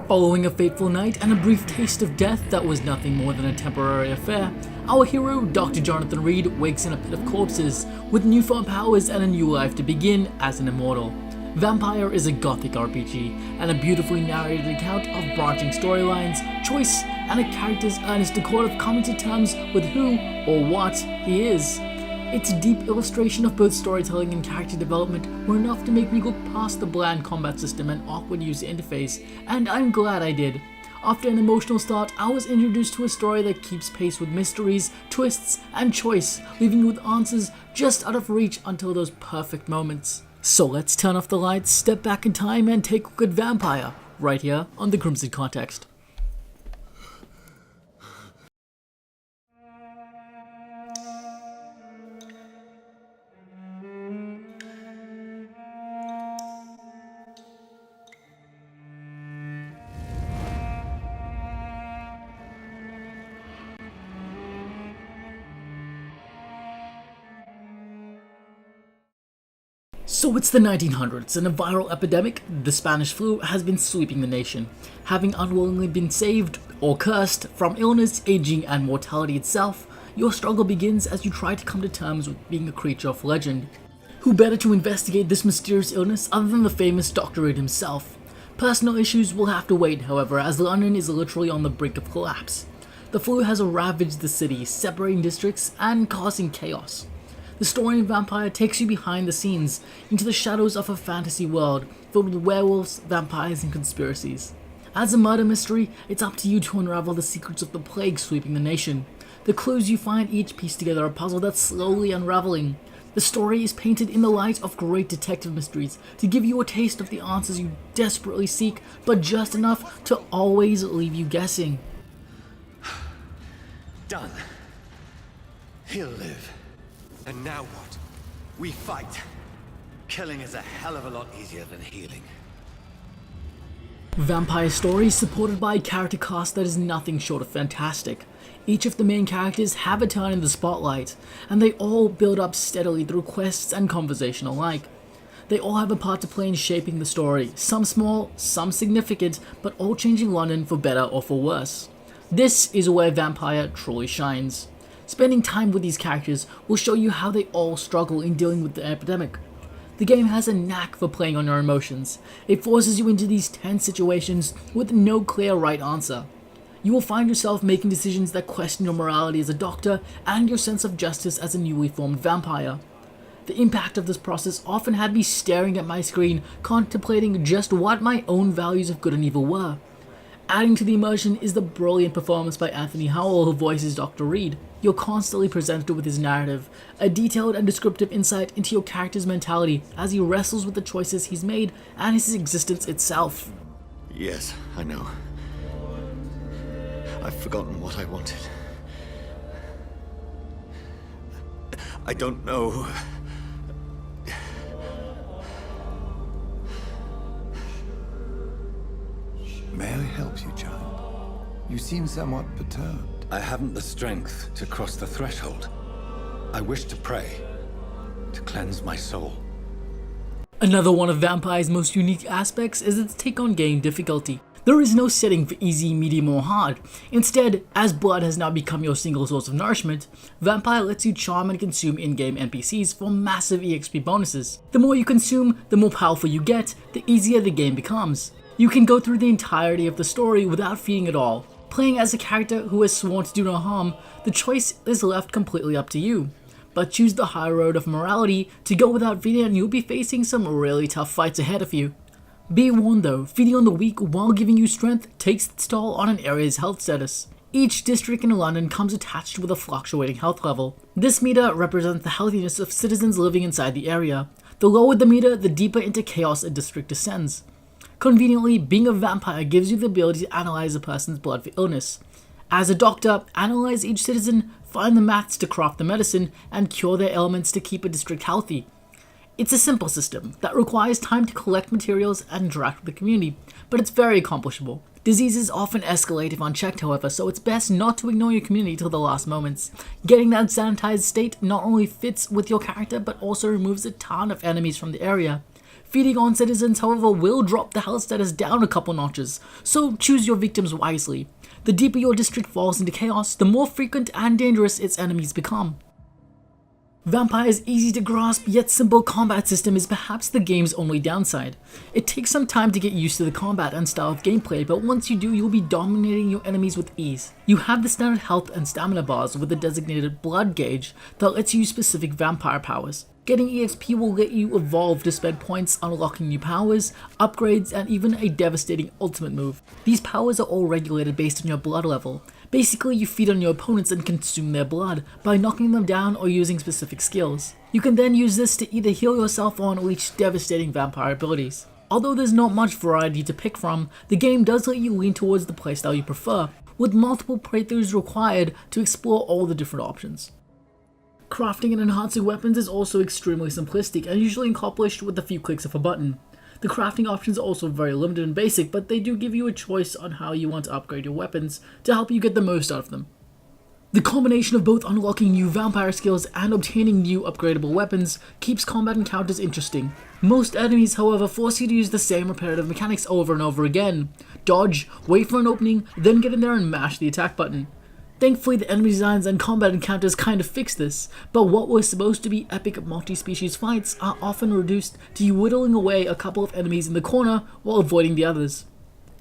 Following a fateful night and a brief taste of death that was nothing more than a temporary affair, our hero, Dr. Jonathan Reed, wakes in a pit of corpses, with newfound powers and a new life to begin as an immortal. Vampyr is a gothic RPG, and a beautifully narrated account of branching storylines, choice, and a character's earnest accord of coming to terms with who or what he is. Its deep illustration of both storytelling and character development were enough to make me look past the bland combat system and awkward user interface, and I'm glad I did. After an emotional start, I was introduced to a story that keeps pace with mysteries, twists, and choice, leaving you with answers just out of reach until those perfect moments. So let's turn off the lights, step back in time, and take a look at Vampyr, right here on the Crimson Context. So it's the 1900s, and a viral epidemic, the Spanish flu, has been sweeping the nation. Having unwillingly been saved, or cursed, from illness, aging, and mortality itself, your struggle begins as you try to come to terms with being a creature of legend. Who better to investigate this mysterious illness other than the famous Dr. Reed himself? Personal issues will have to wait, however, as London is literally on the brink of collapse. The flu has ravaged the city, separating districts and causing chaos. The story in Vampyr takes you behind the scenes, into the shadows of a fantasy world filled with werewolves, vampires, and conspiracies. As a murder mystery, it's up to you to unravel the secrets of the plague sweeping the nation. The clues you find each piece together a puzzle that's slowly unraveling. The story is painted in the light of great detective mysteries to give you a taste of the answers you desperately seek, but just enough to always leave you guessing. Done. He'll live. And now what? We fight. Killing is a hell of a lot easier than healing. Vampyr story is supported by a character cast that is nothing short of fantastic. Each of the main characters have a turn in the spotlight, and they all build up steadily through quests and conversation alike. They all have a part to play in shaping the story, some small, some significant, but all changing London for better or for worse. This is where Vampyr truly shines. Spending time with these characters will show you how they all struggle in dealing with the epidemic. The game has a knack for playing on your emotions. It forces you into these tense situations with no clear right answer. You will find yourself making decisions that question your morality as a doctor and your sense of justice as a newly formed vampire. The impact of this process often had me staring at my screen, contemplating just what my own values of good and evil were. Adding to the immersion is the brilliant performance by Anthony Howell, who voices Dr. Reed. You're constantly presented with his narrative, a detailed and descriptive insight into your character's mentality as he wrestles with the choices he's made and his existence itself. Yes, I know. I've forgotten what I wanted. I don't know. May I help you, child? You seem somewhat perturbed. I haven't the strength to cross the threshold. I wish to pray, to cleanse my soul. Another one of Vampyr's most unique aspects is its take-on game difficulty. There is no setting for easy, medium, or hard. Instead, as blood has now become your single source of nourishment, Vampyr lets you charm and consume in-game NPCs for massive EXP bonuses. The more you consume, the more powerful you get, the easier the game becomes. You can go through the entirety of the story without feeding at all. Playing as a character who has sworn to do no harm, the choice is left completely up to you. But choose the high road of morality to go without feeding, and you'll be facing some really tough fights ahead of you. Be warned though, feeding on the weak while giving you strength takes its toll on an area's health status. Each district in London comes attached with a fluctuating health level. This meter represents the healthiness of citizens living inside the area. The lower the meter, the deeper into chaos a district descends. Conveniently, being a vampire gives you the ability to analyze a person's blood for illness. As a doctor, analyze each citizen, find the maths to craft the medicine, and cure their ailments to keep a district healthy. It's a simple system that requires time to collect materials and interact with the community, but it's very accomplishable. Diseases often escalate if unchecked, however, so it's best not to ignore your community till the last moments. Getting that sanitized state not only fits with your character, but also removes a ton of enemies from the area. Feeding on citizens, however, will drop the health status down a couple notches, so choose your victims wisely. The deeper your district falls into chaos, the more frequent and dangerous its enemies become. Vampyr's easy to grasp yet simple combat system is perhaps the game's only downside. It takes some time to get used to the combat and style of gameplay, but once you do, you'll be dominating your enemies with ease. You have the standard health and stamina bars with the designated blood gauge that lets you use specific vampire powers. Getting EXP will let you evolve to spend points unlocking new powers, upgrades, and even a devastating ultimate move. These powers are all regulated based on your blood level. Basically, you feed on your opponents and consume their blood by knocking them down or using specific skills. You can then use this to either heal yourself or unleash devastating vampire abilities. Although there's not much variety to pick from, the game does let you lean towards the playstyle you prefer, with multiple playthroughs required to explore all the different options. Crafting and enhancing weapons is also extremely simplistic and usually accomplished with a few clicks of a button. The crafting options are also very limited and basic, but they do give you a choice on how you want to upgrade your weapons to help you get the most out of them. The combination of both unlocking new vampire skills and obtaining new upgradable weapons keeps combat encounters interesting. Most enemies, however, force you to use the same repetitive mechanics over and over again. Dodge, wait for an opening, then get in there and mash the attack button. Thankfully, the enemy designs and combat encounters kind of fix this, but what were supposed to be epic multi-species fights are often reduced to you whittling away a couple of enemies in the corner while avoiding the others.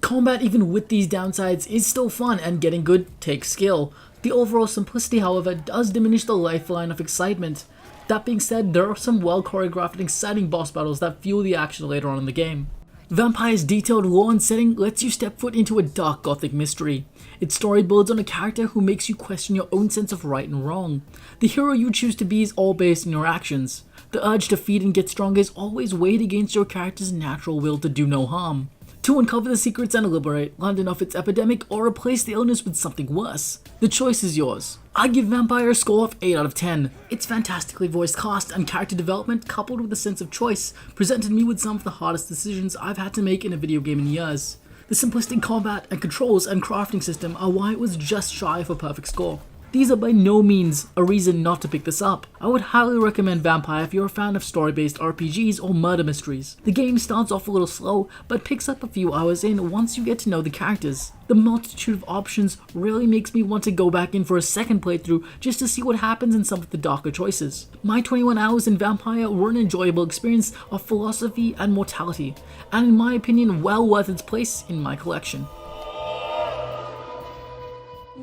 Combat, even with these downsides, is still fun, and getting good takes skill. The overall simplicity, however, does diminish the lifeline of excitement. That being said, there are some well choreographed and exciting boss battles that fuel the action later on in the game. Vampyre's detailed lore and setting lets you step foot into a dark gothic mystery. Its story builds on a character who makes you question your own sense of right and wrong. The hero you choose to be is all based on your actions. The urge to feed and get stronger is always weighed against your character's natural will to do no harm. To uncover the secrets and liberate London of its epidemic or replace the illness with something worse. The choice is yours. I give Vampyr a score of 8 out of 10. Its fantastically voiced cast and character development, coupled with a sense of choice, presented me with some of the hardest decisions I've had to make in a video game in years. The simplistic combat and controls and crafting system are why it was just shy of a perfect score. These are by no means a reason not to pick this up. I would highly recommend Vampyr if you're a fan of story-based RPGs or murder mysteries. The game starts off a little slow, but picks up a few hours in once you get to know the characters. The multitude of options really makes me want to go back in for a second playthrough just to see what happens in some of the darker choices. My 21 hours in Vampyr were an enjoyable experience of philosophy and mortality, and in my opinion well worth its place in my collection.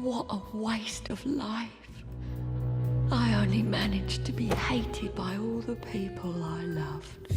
What a waste of life. I only managed to be hated by all the people I loved.